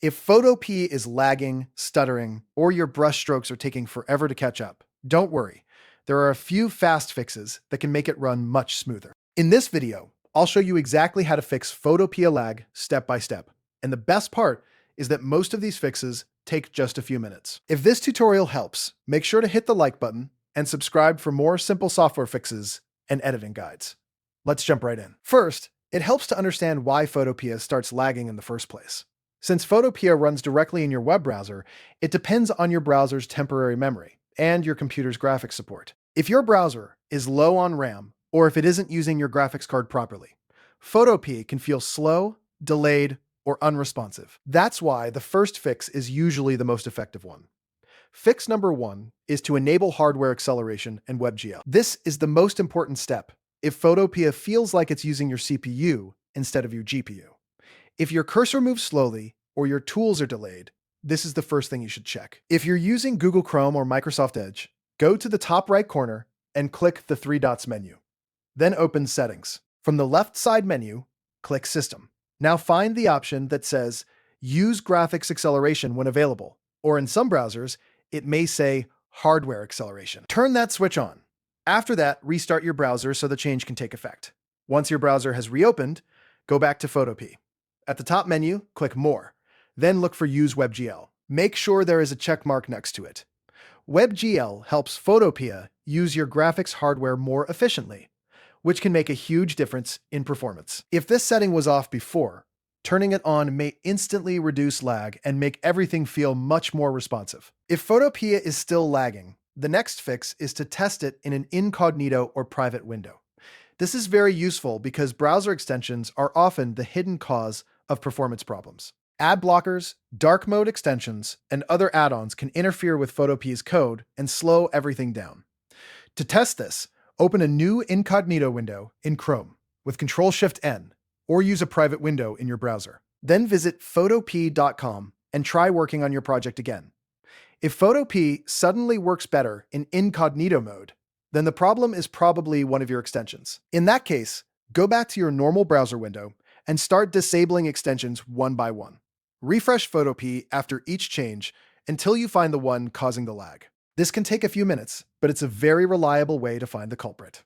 If Photopea is lagging, stuttering, or your brush strokes are taking forever to catch up, don't worry. There are a few fast fixes that can make it run much smoother. In this video, I'll show you exactly how to fix Photopea lag step by step. And the best part is that most of these fixes take just a few minutes. If this tutorial helps, make sure to hit the like button and subscribe for more simple software fixes and editing guides. Let's jump right in. First, it helps to understand why Photopea starts lagging in the first place. Since Photopea runs directly in your web browser, it depends on your browser's temporary memory and your computer's graphics support. If your browser is low on RAM, or if it isn't using your graphics card properly, Photopea can feel slow, delayed, or unresponsive. That's why the first fix is usually the most effective one. Fix number 1 is to enable hardware acceleration and WebGL. This is the most important step if Photopea feels like it's using your CPU instead of your GPU. If your cursor moves slowly or your tools are delayed, this is the first thing you should check. If you're using Google Chrome or Microsoft Edge, go to the top right corner and click the 3 dots menu. Then open Settings. From the left side menu, click System. Now find the option that says Use Graphics Acceleration when available, or in some browsers, it may say Hardware Acceleration. Turn that switch on. After that, restart your browser so the change can take effect. Once your browser has reopened, go back to Photopea. At the top menu, click More. Then look for Use WebGL. Make sure there is a check mark next to it. WebGL helps Photopea use your graphics hardware more efficiently, which can make a huge difference in performance. If this setting was off before, turning it on may instantly reduce lag and make everything feel much more responsive. If Photopea is still lagging, the next fix is to test it in an incognito or private window. This is very useful because browser extensions are often the hidden cause of performance problems. Ad blockers, dark mode extensions, and other add-ons can interfere with Photopea's code and slow everything down. To test this, open a new incognito window in Chrome with Ctrl-Shift-N, or use a private window in your browser. Then visit photopea.com and try working on your project again. If Photopea suddenly works better in incognito mode, then the problem is probably one of your extensions. In that case, go back to your normal browser window and start disabling extensions one by one. Refresh Photopea after each change until you find the one causing the lag. This can take a few minutes, but it's a very reliable way to find the culprit.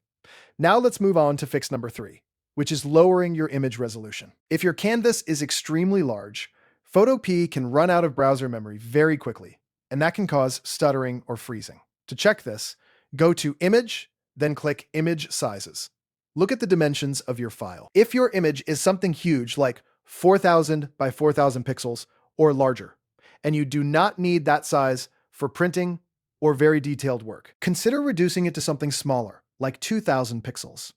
Now let's move on to fix number 3, which is lowering your image resolution. If your canvas is extremely large, Photopea can run out of browser memory very quickly, and that can cause stuttering or freezing. To check this, go to Image, then click Image Sizes. Look at the dimensions of your file. If your image is something huge like 4,000 by 4,000 pixels or larger, and you do not need that size for printing or very detailed work, consider reducing it to something smaller, like 2,000 pixels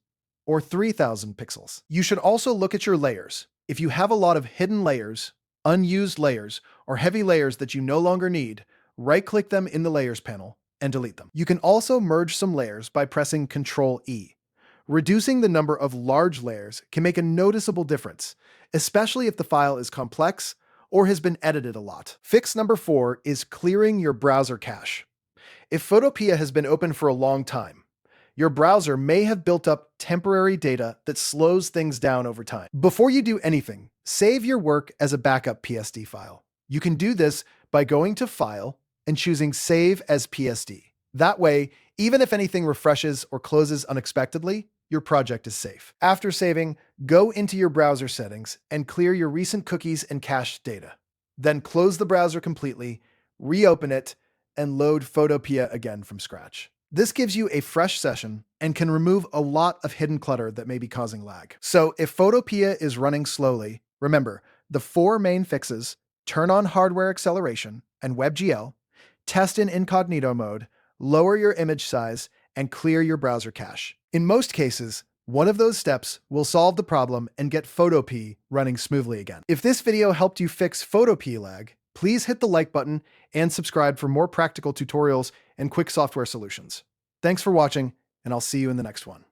or 3,000 pixels. You should also look at your layers. If you have a lot of hidden layers, unused layers, or heavy layers that you no longer need, right-click them in the Layers panel and delete them. You can also merge some layers by pressing Ctrl-E. Reducing the number of large layers can make a noticeable difference, especially if the file is complex or has been edited a lot. Fix number 4 is clearing your browser cache. If Photopea has been open for a long time, your browser may have built up temporary data that slows things down over time. Before you do anything, save your work as a backup PSD file. You can do this by going to File and choosing Save as PSD. That way, even if anything refreshes or closes unexpectedly, your project is safe. After saving, go into your browser settings and clear your recent cookies and cached data. Then close the browser completely, reopen it, and load Photopea again from scratch. This gives you a fresh session and can remove a lot of hidden clutter that may be causing lag. So if Photopea is running slowly, remember the 4 main fixes: turn on hardware acceleration and WebGL, test in incognito mode, lower your image size, and clear your browser cache. In most cases, one of those steps will solve the problem and get Photopea running smoothly again. If this video helped you fix Photopea lag, please hit the like button and subscribe for more practical tutorials and quick software solutions. Thanks for watching, and I'll see you in the next one.